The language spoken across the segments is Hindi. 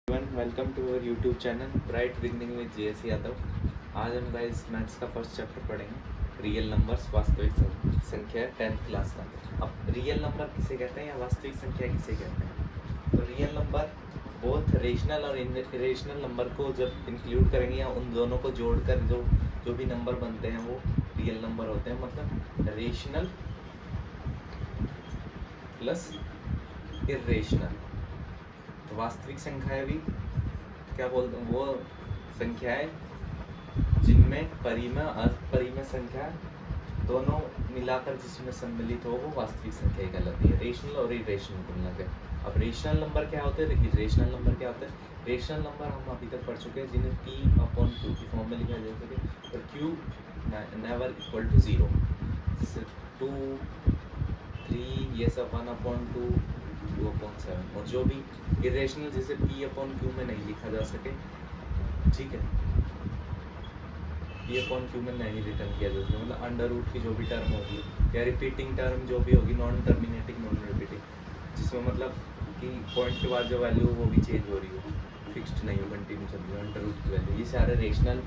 Welcome to our YouTube channel bright beginning with JS Yadav. आज हम गाइस मैथ्स का फर्स्ट चैप्टर पढ़ेंगे, रियल नंबर्स, वास्तविक संख्या, 10th क्लास का। अब रियल नंबर किसे कहते हैं या वास्तविक संख्या किसे कहते हैं? तो रियल नंबर बोथ रेशनल और इरेशनल नंबर को जब इंक्लूड करेंगे या उन दोनों को जोड़कर जो भी नंबर बनते हैं वो रियल नंबर होते हैं। मतलब रेशनल प्लस इरेशनल। तो वास्तविक संख्याएं भी क्या बोलते हैं, वो संख्याएं जिनमें परिमेय अपरिमेय संख्या दोनों मिलाकर जिसमें सम्मिलित हो वो वास्तविक संख्या कहलाती है। रेशनल और इरेशनल को मिलाकर। अब रेशनल नंबर क्या होते हैं, इरेशनल नंबर क्या होते हैं? रेशनल नंबर हम अभी तक पढ़ चुके हैं जिन्हें p/q की फॉर्म में लिखा जा सके और q नेवर इक्वल टू 0। 2 3 ये सब 1/2 2/7 और जो भी इरेशनल जैसे p/q में नहीं लिखा जा सके, ठीक है, p/q में नहीं रिटर्न किया जा सके, मतलब अंडर रूट की जो भी टर्म होगी या रिपीटिंग टर्म जो भी होगी, नॉन टर्मिनेटिंग नॉन रिपीटिंग, जिसमें मतलब कि पॉइंट के बाद जो वैल्यू हो वो भी चेंज हो रही हो, फिक्स्ड नहीं हो, कंटिन्यू चल रही हो अंडर रूट की वैल्यू, ये सारे रेशनल,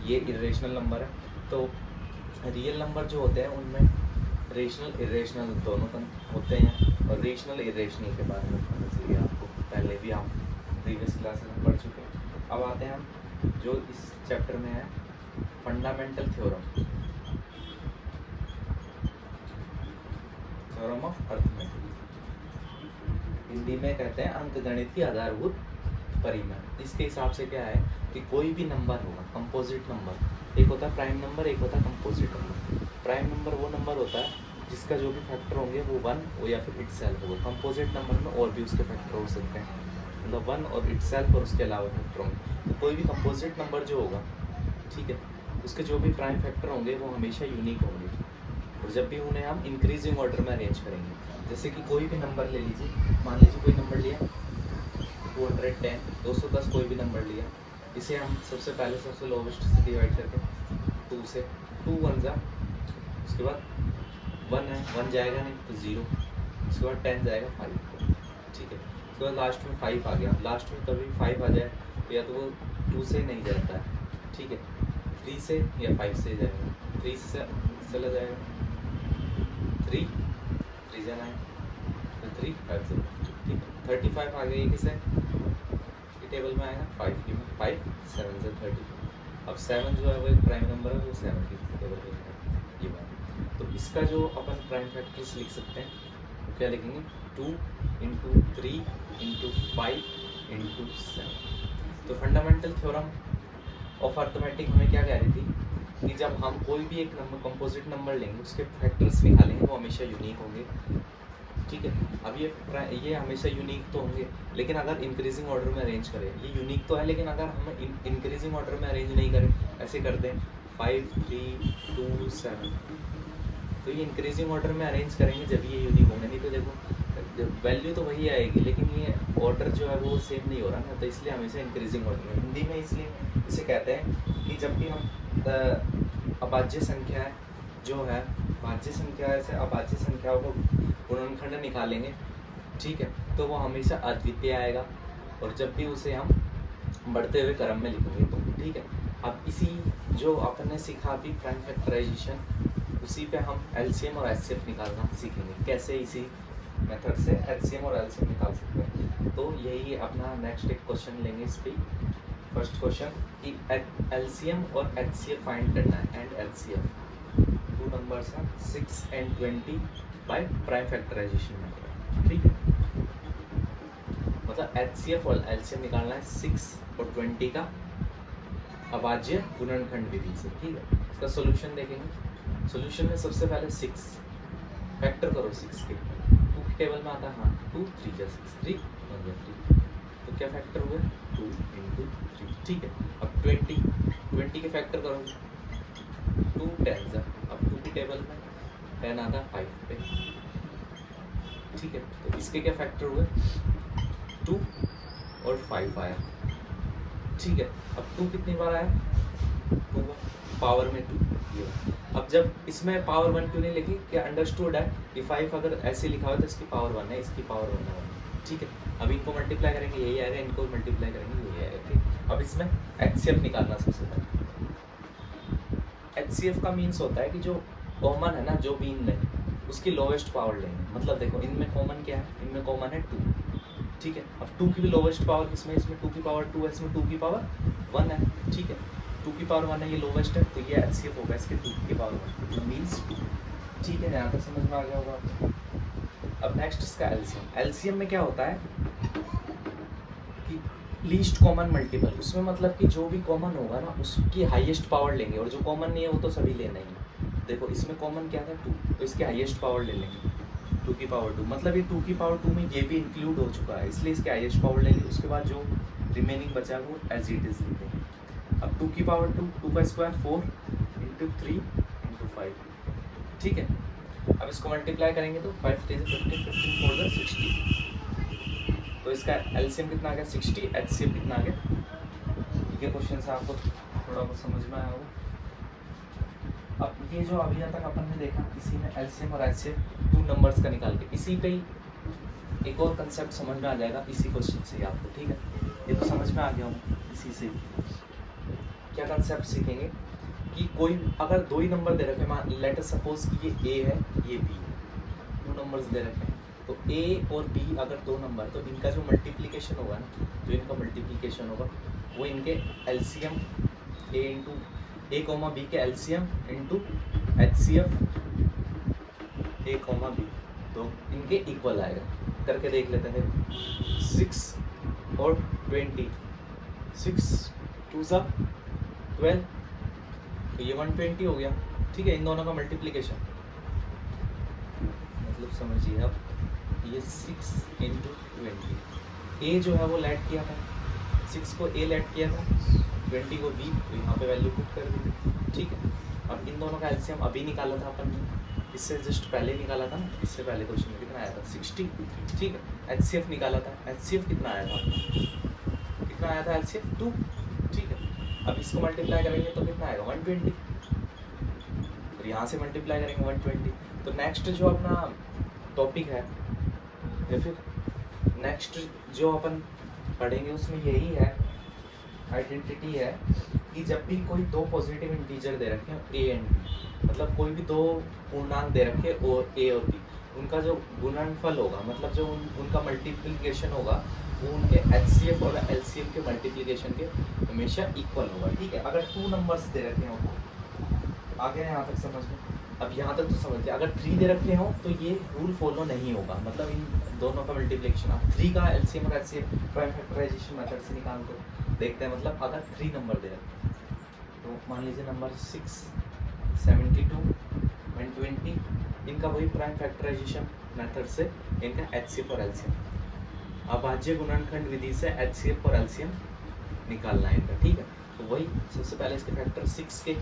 ये इरेशनल नंबर है। तो रियल नंबर जो होते हैं उनमें रेशनल इरेशनल दोनों होते हैं। और रेशनल इरेशनल के बारे में पता चलिए आपको, पहले भी आप प्रीवियस क्लासेस में पढ़ चुके हैं। अब आते हैं हम जो इस चैप्टर में है, fundamental theorem, theorem of arithmetic, Hindi में कहते हैं अंकगणित की आधारभूत परिमेय। इसके हिसाब से क्या है कि कोई भी नंबर होगा, कंपोजिट नंबर, एक होता है प्राइम नंबर, एक होता है कंपोजिट नंबर। प्राइम नंबर वो नंबर होता है जिसका जो भी फैक्टर होंगे वो 1 हो या फिर इटसेल्फ होगा। कंपोजिट नंबर में और भी उसके फैक्टर हो सकते हैं, मतलब 1 और इटसेल्फ और उसके अलावा फैक्टर होंगे। तो कोई भी कंपोजिट नंबर जो होगा, ठीक है, उसके जो भी प्राइम फैक्टर होंगे वो हमेशा यूनिक होंगे। और जब भी उन्हें हम इंक्रीजिंग ऑर्डर में अरेंज करेंगे, जैसे कि कोई भी नंबर ले लीजिए, मान लीजिए कोई नंबर लिया 210, 210 कोई भी नंबर लिया, इसे हम सबसे पहले सबसे लोवेस्ट से डिवाइड करके 2 से 2 1 जा, उसके बाद 1 है, 1 जाएगा नहीं तो 0, उसके बाद 10 जाएगा 5, ठीक है, उसके बाद लास्ट में 5 आ गया। लास्ट में कभी 5 आ जाए तो या तो वो 2 से नहीं जाता है, ठीक है, 3 से या 5 से जाएगा, 3 से चला जाएगा, 3 जाना है तो 3 5 से, ठीक है, 35 आ गया, ये किसे टेबल में आएगा 5 की, 5 7 से 35। अब 7 जो है वो एक प्राइम नंबर है, वो 7 की टेबल में आएगा, ये बात। तो इसका जो अपन प्राइम फैक्टर्स लिख सकते हैं वो क्या लिखेंगे, 2 × 3 × 5 × 7। तो फंडामेंटल थ्योरम ऑफ अर्थमेटिक हमें क्या कह रही थी कि जब हम कोई भी एक नंबर कंपोजिट नंबर लेंगे उसके फैक्टर्स निकालेंगे वो हमेशा यूनिक होंगे, ठीक है। अब ये हमेशा यूनिक तो होंगे, लेकिन अगर इंक्रीजिंग ऑर्डर में अरेंज करें, ये यूनिक तो है, लेकिन अगर हम इंक्रीजिंग ऑर्डर में अरेंज नहीं करें, ऐसे कर दें 5 3 2 7, तो ये इंक्रीजिंग ऑर्डर में अरेंज करेंगे जब ये यूनिक होंगे, नहीं तो देखो वैल्यू तो वही आएगी लेकिन ये ऑर्डर जो है वो सेम नहीं हो रहा ना, तो इसलिए हमेशा इंक्रीजिंग ऑर्डर में। हिंदी में इसलिए इसे कहते हैं कि जब भी हम अभाज्य संख्या जो है, भाज्य संख्या से अभाज्य संख्याओं को गुणनखंड निकालेंगे, ठीक है, तो वो हमेशा अद्वितीय आएगा, और जब भी उसे हम बढ़ते हुए क्रम में लिखेंगे तो, ठीक है। अब इसी जो आपने सीखा अभी प्राइम फैक्टराइजेशन, उसी पे हम एलसीएम और एचसीएफ निकालना सीखेंगे, कैसे इसी मेथड से एलसीएम और एलसीएम निकाल सकते हैं। तो यही अपना नेक्स्ट एक क्वेश्चन लेंगे इस पे। फर्स्ट क्वेश्चन कि एलसीएम और एचसीएफ फाइंड करना है, एंड एलसीएम टू नंबर्स हैं 6 and 20 by prime factorization method, ठीक है। मतलब एचसीएफ और एलसीएम निकालना है 6 और 20 का अभाज्य गुणनखंड विधि से, ठीक है। इसका सॉल्यूशन देखेंगे। सॉल्यूशन में सबसे पहले 6 फैक्टर करो, 6 के 2 की टेबल में आता है, हाँ 2 3 जा 6 3 1 जा 3, तो क्या फैक्टर हुए 2 × 3, ठीक है। अब 20 के फैक्टर करोगे 2 10 जा, अब 2 की टेबल में 10 आता है 5 पे, ठीक है। तो इसके क्या फैक्टर हुए 2 और 5 आया, ठीक है। अब 2 कितनी बार आया 2 पावर में 2, ये। अब जब इसमें पावर 1 क्यों नहीं लिखी, क्या अंडरस्टूड है कि 5 अगर ऐसे लिखा हो तो इसकी पावर 1 है, इसकी पावर 1 है, ठीक है। अब इनको मल्टीप्लाई करेंगे यही आएगा, इनको मल्टीप्लाई करेंगे यही आएगा, ठीक। अब इसमें HCF निकालना सबसे पहले। HCF का मीन्स होता है कि जो कॉमन है ना, जो भी इनमें उसकी लोवेस्ट पावर लेंगे। मतलब देखो इनमें कॉमन क्या है, इनमें कॉमन है 2, ठीक है। अब 2 की भी लोवेस्ट पावर किसमें, इसमें 2 की पावर 2 है, इसमें 2 की पावर 1 है, ठीक है। 2 की पावर 1 है, ये लोवेस्ट है, तो ये HCF होगा इसके 2 की पावर 1 मीन्स 2, ठीक है। यहाँ तक समझ में आ गया होगा आपको। अब नेक्स्ट इसका एलसीएम। एलसीएम में क्या होता है कि लीस्ट कॉमन मल्टीपल, उसमें मतलब कि जो भी कॉमन होगा ना उसकी हाईएस्ट पावर लेंगे, और जो कॉमन नहीं है वो तो सभी लेना ही है। देखो इसमें कॉमन क्या था 2, तो इसके हाईएस्ट पावर ले लेंगे 2 की पावर 2, मतलब ये 2 की पावर 2 में ये भी इंक्लूड हो चुका है, इसलिए इसके हाईएस्ट पावर ले ली। उसके बाद जो रिमेनिंग बचा वो एज इट इज लिखते हैं। अब 2 की पावर 2, 2 का स्क्वायर 4 इंटू 3 इंटू 5, ठीक है। अब इसको मल्टीप्लाई करेंगे तो 5 3 15 15 4 द 60, तो इसका एलसीएम कितना आ गया 60, एचसीएफ कितना आ गया, ठीक है। क्वेश्चन से आपको थोड़ा बहुत समझ में आया होगा। अब ये जो अभी तक अपन ने देखा, इसी में एलसीएम और एचसीएफ 2 नंबर्स का निकाल के, इसी पे ही एक और कंसेप्ट समझ में आ जाएगा इसी क्वेश्चन से ही आपको, ठीक है। ये तो समझ में आ गया होगा, इसी से क्या कंसेप्ट सीखेंगे कि कोई अगर 2 ही नंबर दे रखे, मान लेट अस सपोज कि ये ए है ये बी, 2 नंबर्स दे रखे हैं, तो ए और बी अगर 2 नंबर, तो इनका जो मल्टीप्लिकेशन होगा ना, जो इनका मल्टीप्लिकेशन होगा वो इनके एलसीएम ए इंटू ए कॉमा बी के एलसीएम इंटू एचसीएफ ए कॉमा बी, तो इनके इक्वल आएगा। करके देख लेते हैं। 6 और 20, 6 2 सा 12, तो ये 120 हो गया, ठीक है। इन दोनों का मल्टीप्लिकेशन मतलब समझिए आप, ये 6 इंटू 20, ए जो है वो लेट किया था, 6 को ए लेट किया था, 20 को बी, तो यहाँ पे वैल्यू पुट कर दी, ठीक है। अब इन दोनों का एलसीएम अभी निकाला था अपन ने, इससे जस्ट पहले निकाला था ना, इससे पहले क्वेश्चन में कितना आया था 60, ठीक है। एचसीएफ निकाला था, एचसीएफ कितना आया था, कितना आया था एचसीएफ 2, ठीक है। अब इसको मल्टीप्लाई करेंगे तो कितना आएगा 120, और यहाँ से मल्टीप्लाई करेंगे 120, तो नेक्स्ट जो अपना टॉपिक है या फिर नेक्स्ट जो अपन पढ़ेंगे उसमें यही है, आइडेंटिटी है कि जब भी कोई 2 पॉजिटिव इंटीजर दे रखे हैं ए एंड बी, मतलब कोई भी 2 पूर्णांक दे रखे और ए और बी, उनका जो गुणनफल होगा, मतलब जो उनका मल्टीप्लिकेशन होगा वो उनके एचसीएफ और एलसीएम के मल्टीप्लिकेशन के हमेशा इक्वल होगा, ठीक है। अगर 2 नंबर्स दे रखे हो, आ गया यहाँ तक समझ में। अब यहाँ तक तो समझ गए। अगर 3 दे रखे हो तो ये रूल फॉलो नहीं होगा, मतलब इन दोनों का मल्टीप्लिकेशन आप 3 का एलसीएम और एचसीएफ प्राइम फैक्टराइजेशन मेथड से निकाल कर देखते हैं। मतलब अगर 3 नंबर दे रखे तो मान लीजिए नंबर 6 72 120, इनका वही प्राइम फैक्टराइजेशन मेथड से इनका एचसीएफ और एलसीएम अभाज्य गुणनखंड विधि से एचसीएफ और एलसीएम निकालना है इनका, ठीक है। तो वही सबसे पहले इसके फैक्टर 6 के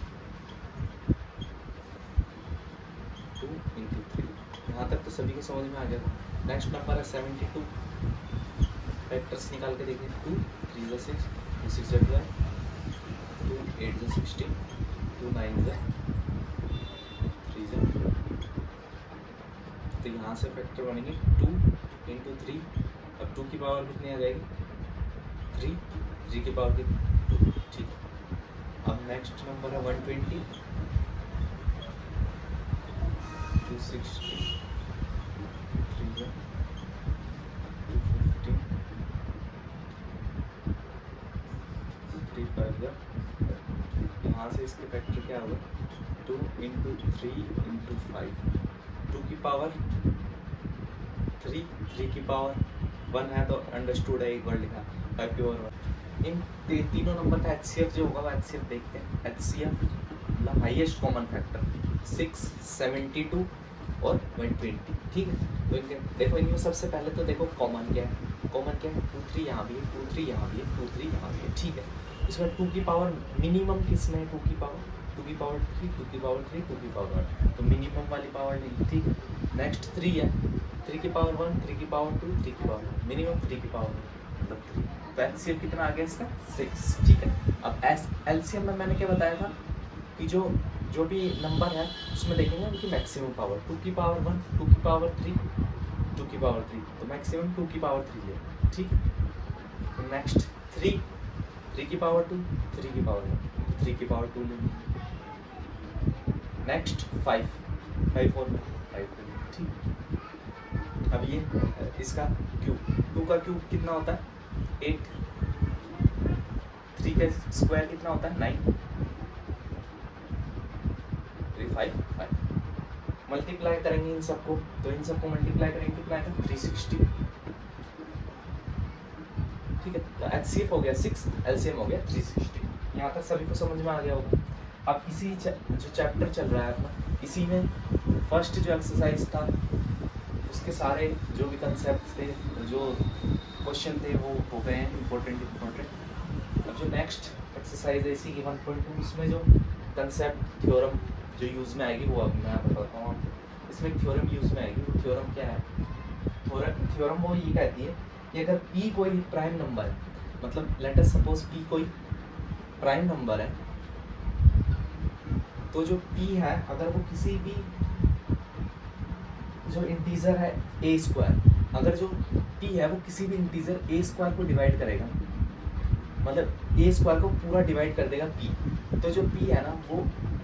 2 इंटू 3, यहाँ तक तो सभी को समझ में आ गया। नेक्स्ट नंबर है 72, फैक्टर्स निकाल के देखें 2 3 ज़ा 6 2 6 ज़ा 12 2 8 ज़ा 16 2 9 ज़ा 3 ज़ा, तो यहाँ से फैक्टर बनेंगे 2 इंटू 3, अब 2 की पावर कितनी आ जाएगी 3, 3 की पावर कितनी 2, ठीक है। अब नेक्स्ट नंबर है 120 260 3 ज़ा 250 3 5 ज़ा, यहाँ से इसके फैक्टर क्या होगा 2 इंटू 3 इंटू 5, 2 की पावर 3, 3 की पावर 1 है तो अंडरस्टूड है, एक बार लिखा 5 की पावर 1। इन तीनों नंबर का एचसीएफ जो होगा वो एचसीएफ देखते हैं। एचसीएफ मतलब हाईएस्ट कॉमन फैक्टर 6 72 और 120, ठीक है। तो इनके देखो, इनमें सबसे पहले तो देखो कॉमन क्या है, कॉमन क्या है 2 3 यहाँ भी है 2 3 यहाँ भी है 2 3 यहाँ भी है, ठीक है। इसमें 2 की पावर मिनिमम किस में है 2 की पावर 2 की पावर 3 2 की पावर 3 2 की पावर 1, तो मिनिमम वाली पावर नहीं, ठीक है। नेक्स्ट 3 है 3 की पावर 1 3 की पावर 2 3 की पावर 1, मिनिमम 3 की पावर मतलब 3, तो एचसीएफ कितना आ गया इसका 6, ठीक है। अब एलसीएम में मैंने क्या बताया था कि जो भी नंबर है उसमें देखेंगे उनकी मैक्सिमम पावर 2 की पावर 1 2 की पावर 3 2 की पावर 3, तो मैक्सिमम 2 की पावर 3 ले, ठीक है। नेक्स्ट 3 की पावर 2, 3 की पावर 1, 3 की पावर 2 लेंगे। नेक्स्ट 5 और 5 लेंगे, ठीक। अब ये इसका क्यूब, 2 का क्यूब कितना होता है 8, 3 का स्क्वायर कितना होता है 9, 5 मल्टीप्लाई करेंगे इन सबको, तो इन सबको मल्टीप्लाई करेंगे कितना आएगा 360, ठीक है। तो एचसीएफ हो गया 6, एलसीएम हो गया 360। यहाँ तक सभी को समझ में आ गया होगा। अब इसी जो चैप्टर चल रहा है अपना, इसी में फर्स्ट जो एक्सरसाइज था उसके सारे जो भी कंसेप्ट थे, जो क्वेश्चन थे वो हो गए हैं इम्पोर्टेंट। अब जो नेक्स्ट एक्सरसाइज है इसी की 1.2, इसमें जो कंसेप्ट थ्योरम जो यूज़ में आएगी वो अब मैं बताता हूँ आपको। इसमें थ्योरम यूज़ में आएगी। वो थ्योरम क्या है? थ्योरम वो ये कहती है कि अगर p कोई प्राइम नंबर है, मतलब लेट अस सपोज p कोई प्राइम नंबर है, तो जो p है अगर वो किसी भी जो इंटीजर है a स्क्वायर, अगर जो p है वो किसी भी इंटीजर a स्क्वायर को डिवाइड करेगा, मतलब a स्क्वायर को पूरा डिवाइड कर देगा p, तो जो p है ना वो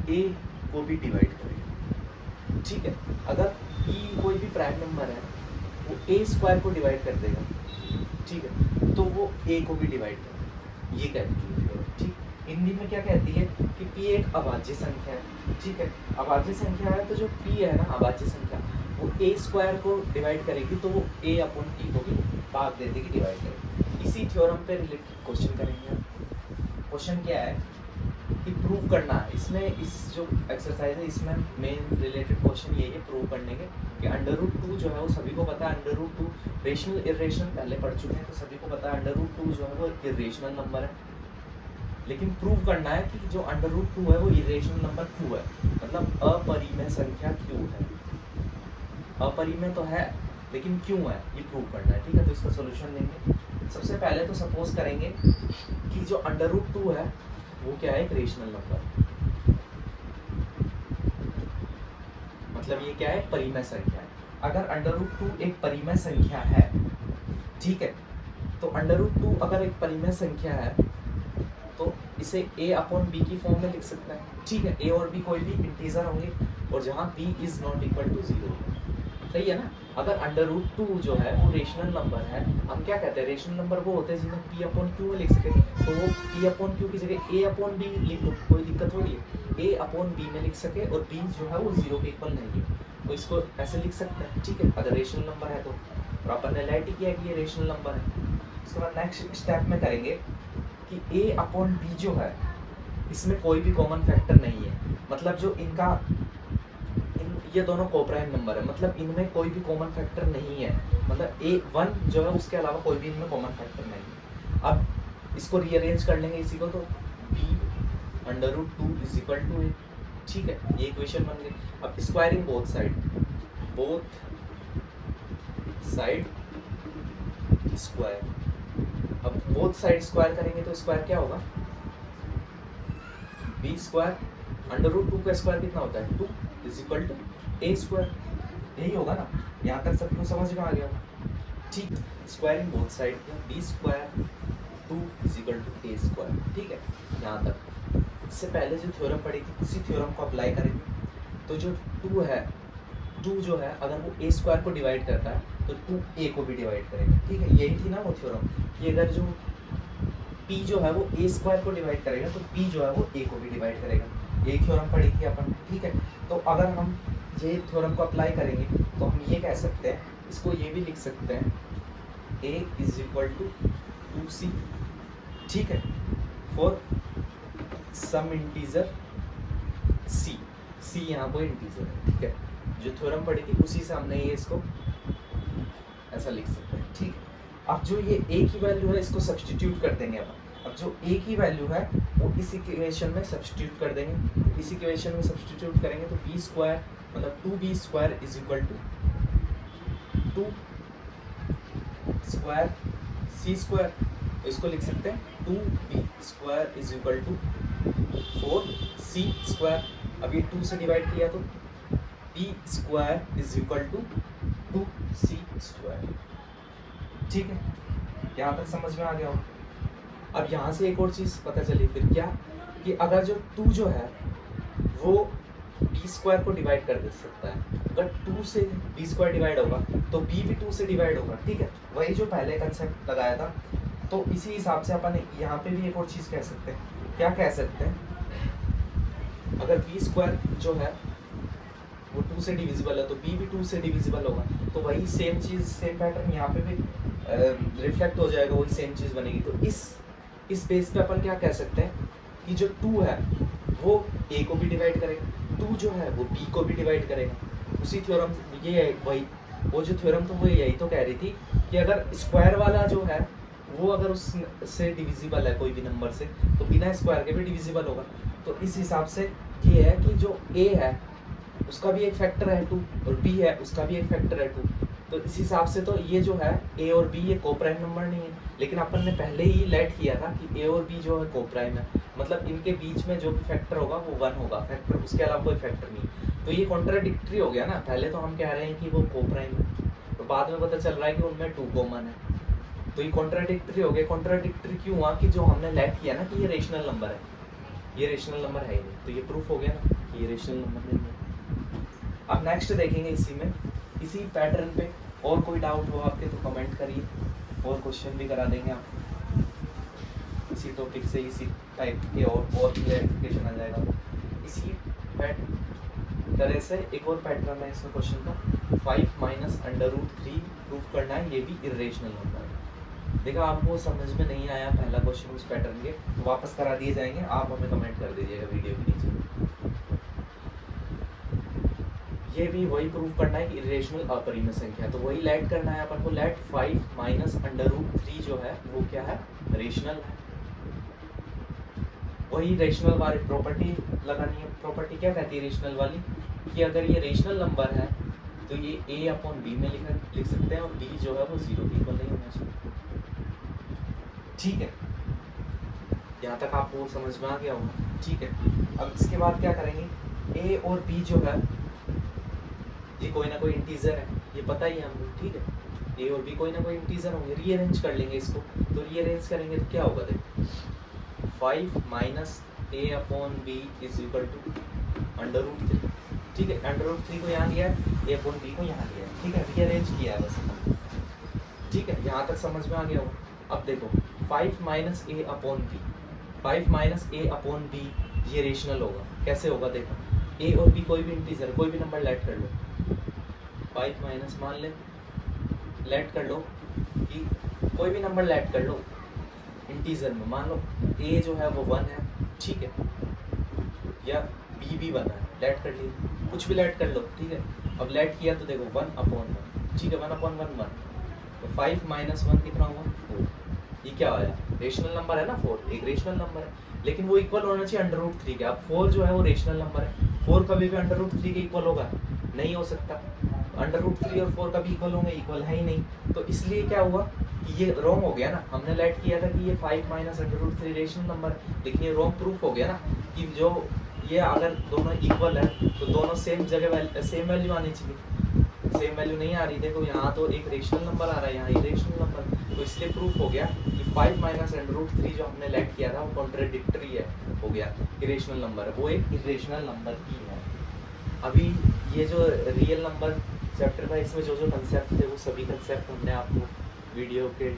a को भी डिवाइड करेगा, ठीक है। अगर p कोई भी प्राइम नंबर है वो a स्क्वायर को डिवाइड कर देगा, ठीक है, तो वो a को भी डिवाइड करेगा, ये कहती है, ठीक। हिंदी में क्या कहती है कि p एक अभाज्य संख्या है, ठीक है। अभाज्य संख्या है तो जो p है ना अभाज्य संख्या, वो a स्क्वायर को डिवाइड करेगी, तो वो a अपॉन p को भी भाग दे देगी, डिवाइड करेगी। इसी थ्योरम पे रिलेटेड क्वेश्चन करेंगे। क्वेश्चन क्या है कि प्रूव करना है। इसमें इस जो एक्सरसाइज है इसमें मेन रिलेटेड क्वेश्चन यही है प्रूव करने के कि अंडर रूट 2 जो है वो सभी को पता है, अंडर रूट 2 रेशनल इरेशनल पहले पढ़ चुके हैं, तो सभी को पता है अंडर रूट 2 जो है वो इरेशनल नंबर है। लेकिन प्रूव करना है कि जो अंडर रूट 2 है वो इरेशनल नंबर क्यों है, मतलब अपरिमेय संख्या क्यों है। अपरिमेय तो है लेकिन क्यों है ये प्रूव करना है, ठीक है। तो इसका सोल्यूशन देंगे। सबसे पहले तो सपोज करेंगे कि जो अंडर रूट 2 है वो क्या है, एक रेशनल नंबर, मतलब ये क्या है, परिमेय संख्या है। अगर अंडर रूट 2 एक परिमेय संख्या है, ठीक है, तो अंडर रूट 2 अगर एक परिमेय संख्या है तो इसे a अपॉन b की फॉर्म में लिख सकते हैं, ठीक है। a और b कोई भी इंटीजर होंगे और जहां b is not equal to 0, सही है ना। अगर अंडर रूट 2 जो है वो रेशनल नंबर है, हम क्या कहते हैं, रेशनल नंबर वो होते हैं जिन्हें p अपॉन q में लिख सके, तो वो p अपॉन q की जगह a अपॉन b लिख दो, कोई दिक्कत थोड़ी है। a अपॉन b में लिख सके और b जो है वो 0 के इक्वल नहीं है, तो इसको ऐसे लिख सकते हैं, ठीक है, अगर रेशनल नंबर है तो। और अपन ने लाइट किया कि ये रेशनल नंबर है। उसके बाद नेक्स्ट स्टेप में करेंगे कि a अपॉन b जो है इसमें कोई भी कॉमन फैक्टर नहीं है, मतलब जो इनका ये दोनों कोप्राइम नंबर है, मतलब इनमें कोई भी कॉमन फैक्टर नहीं है, मतलब a1 जो है उसके अलावा कोई भी इनमें कॉमन फैक्टर नहीं है। अब इसको रीअरेंज कर लेंगे इसी को, तो b under root 2 is equal to a, ठीक है, ये इक्वेशन बन गई। अब स्क्वायरिंग बोथ साइड स्क्वायर, अब बोथ साइड स्क्वायर करेंगे तो स्क्वायर क्या होगा, b स्क्वायर अंडर रूट 2 का स्क्वायर कितना होता है 2 is equal to a square, यही होगा ना। यहाँ तक सबको समझ में आ गया होगा, ठीक। Squaring both side b square 2 is equal to a square, ठीक है, यहाँ तक। इससे पहले जो थ्योरम पढ़ी थी उसी थ्योरम को अप्लाई करेंगे, तो जो 2 जो है अगर वो a स्क्वायर को डिवाइड करता है तो 2 a को भी डिवाइड करेगा, ठीक है। यही थी ना वो थ्योरम कि अगर जो p जो है वो a स्क्वायर को डिवाइड करेगा तो p जो है वो a को भी डिवाइड करेगा, यही थ्योरम पढ़ी थी अपन, ठीक है। तो अगर हम ये थ्योरम को अप्लाई करेंगे तो हम ये कह सकते हैं, इसको ये भी लिख सकते हैं a is equal to 2c, ठीक है, फॉर सम इंटीजर c यहाँ पर इंटीजर है, ठीक है। जो थ्योरम पढ़ी थी उसी से हमने ये इसको ऐसा लिख सकते हैं, ठीक है। अब जो ये a की वैल्यू है इसको सब्स्टिट्यूट कर देंगे अब जो a की वैल्यू है वो इस इक्वेशन में सब्स्टिट्यूट कर देंगे। इस इक्वेशन में सब्स्टिट्यूट करेंगे तो b स्क्वायर मतलब 2b square is equal to 2 square c square, तो इसको लिख सकते हैं 2b square is equal to 4c square. अब ये 2 से डिवाइड किया तो b square is equal to 2c square, ठीक है। यहाँ तक समझ में आ गया हो? अब यहाँ से एक और चीज पता चली फिर क्या, कि अगर जो 2 जो है वो बी स्क्वायर को डिवाइड कर दे सकता है, अगर 2 से बी स्क्वायर डिवाइड होगा तो बी भी 2 से डिवाइड होगा, ठीक है, वही जो पहले कंसेप्ट लगाया था। तो इसी हिसाब से अपन यहाँ पे भी एक और चीज कह सकते हैं, क्या कह सकते हैं, अगर बी स्क्वायर जो है वो 2 से डिविजिबल है तो बी भी 2 से डिविजिबल होगा, तो वही सेम चीज, सेम पैटर्न यहाँ पे भी रिफ्लेक्ट हो जाएगा, वही सेम चीज बनेगी। तो इस बेस पे अपन क्या कह सकते हैं कि जो 2 है वो a को भी डिवाइड करेगा, 2 जो है वो b को भी डिवाइड करेगा। उसी थ्योरम, ये है वही, वो जो थ्योरम तो वो यही तो कह रही थी कि अगर स्क्वायर वाला जो है वो अगर उससे डिविजिबल है कोई भी नंबर से, तो बिना स्क्वायर के भी डिविजिबल होगा। तो इस हिसाब से ये है कि जो a है उसका भी एक फैक्टर है 2 और b है उसका भी एक फैक्टर है 2। तो इस हिसाब से तो ये जो है a और b ये कोप्राइम नंबर नहीं है, लेकिन अपन ने पहले ही लेट किया था कि a और b जो है कोप्राइम है, मतलब इनके बीच में जो भी फैक्टर होगा वो 1 होगा फैक्टर, उसके अलावा कोई फैक्टर नहीं। तो ये कॉन्ट्राडिक्टरी हो गया ना, पहले तो हम कह रहे हैं कि वो कोप्राइम है, तो बाद में पता चल रहा है कि उनमें 2 कॉमन है, तो ये कॉन्ट्राडिक्टरी हो गया। कॉन्ट्राडिक्टरी क्यों हुआ कि जो हमने लेट किया ना कि ये रेशनल नंबर है, ये रेशनल नंबर है ही नहीं, तो ये प्रूफ हो गया ना कि ये रेशनल नंबर नहीं है। अब नेक्स्ट देखेंगे इसी में, इसी पैटर्न पे और कोई डाउट हो आपके तो कमेंट करिए, और क्वेश्चन भी करा देंगे आपको इसी टॉपिक से, इसी टाइप के और क्लैरिफिकेशन आ जाएगा। इसी तरह से एक और पैटर्न है इसमें क्वेश्चन का, 5 माइनस अंडर रूट 3 प्रूफ करना है, ये भी इरेशनल नंबर है। देखा आपको समझ में नहीं आया पहला क्वेश्चन उस पैटर्न के, तो वापस करा दिए जाएंगे, आप हमें कमेंट कर दीजिएगा वीडियो के नीचे। ये भी वही प्रूफ करना है कि इरेशनल अपरिमेय संख्या है, तो वही लेट करना है अपन को, लेट 5 माइनस अंडर रूट 3 जो है वो क्या है, रेशनल है। वही रेशनल वाली प्रॉपर्टी लगानी है। प्रॉपर्टी क्या कहती है रेशनल वाली, कि अगर ये रेशनल नंबर है तो ये a अपॉन b में लिख सकते हैं, और b जो है वो 0 के इक्वल नहीं होना चाहिए, ठीक है, यहाँ तक आपको समझ में आ गया होगा, ठीक है। अब इसके बाद क्या करेंगे, a और b जो है ये कोई ना कोई इंटीजर है, ये पता ही है हमको, ठीक है, a और b कोई ना कोई इंटीजर होंगे, रीअरेंज कर लेंगे इसको, तो रीअरेंज करेंगे तो क्या होगा, देखो 5 minus a upon b is equal to under root 3, ठीक है, अंडर रूट 3 को यहाँ लिया है, a अपॉन b को यहाँ लिया है, ठीक है, रीअरेंज किया है बस, ठीक है, यहाँ तक समझ में आ गया हो। अब देखो 5 minus a upon b, 5 minus a upon b ये रेशनल होगा, कैसे होगा देखो, a और b कोई भी इंटीजर, कोई भी नंबर लेट कर लो, 5 माइनस मान ले, लेट कर लो कि कोई भी नंबर लेट कर लो इंटीजर में, मान लो a जो है वो 1 है, ठीक है, या b भी 1 है, लेट कर लिया, कुछ भी लेट कर लो, ठीक है। अब लेट किया तो देखो 1 अपॉन 1, ठीक है, 1 अपॉन 1 1, तो 5 माइनस 1 कितना हुआ, 4, ये क्या आया, रेशनल नंबर है ना 4, एक रेशनल नंबर है, लेकिन वो इक्वल होना चाहिए अंडर रूट 3 के। अब 4 जो है वो रेशनल नंबर है, 4 कभी भी अंडर रूट 3 के इक्वल होगा, नहीं हो सकता, अंडर रूट 3 और 4 कभी इक्वल होंगे, इक्वल है ही नहीं, तो इसलिए क्या हुआ कि ये रॉन्ग हो गया ना, हमने लेट किया था कि ये 5 minus under root 3 rational number है, लेकिन ये रॉन्ग प्रूफ हो गया ना, कि जो ये अगर दोनों इक्वल है तो दोनों सेम जगह सेम वैल्यू आनी चाहिए, सेम वैल्यू नहीं आ रही, देखो यहाँ तो एक रेशनल नंबर आ रहा है, यहाँ इरेशनल नंबर, तो इसलिए प्रूफ हो गया कि 5 माइनस अंडर रूट 3 जो हमने लेट किया था वो कॉन्ट्राडिक्टरी है, हो गया, इरेशनल नंबर है, वो एक इरेशनल नंबर ही है। अभी ये जो रियल नंबर चैप्टर था इसमें जो जो कंसेप्ट थे वो सभी कंसेप्ट हमने आपको वीडियो के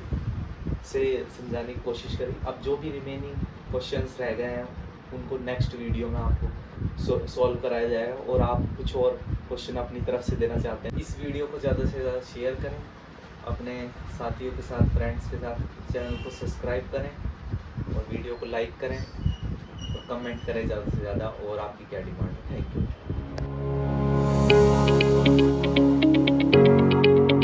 से समझाने की कोशिश करी। अब जो भी रिमेनिंग क्वेश्चंस रह गए हैं उनको नेक्स्ट वीडियो में आपको सॉल्व कराया जाएगा, और आप कुछ और क्वेश्चन अपनी तरफ से देना चाहते हैं, इस वीडियो को ज़्यादा से ज़्यादा शेयर करें अपने साथियों के साथ, फ्रेंड्स के साथ, चैनल को सब्सक्राइब करें और वीडियो को लाइक करें और कमेंट करें ज़्यादा से ज़्यादा, और आपकी क्या डिमांड है। Thank you.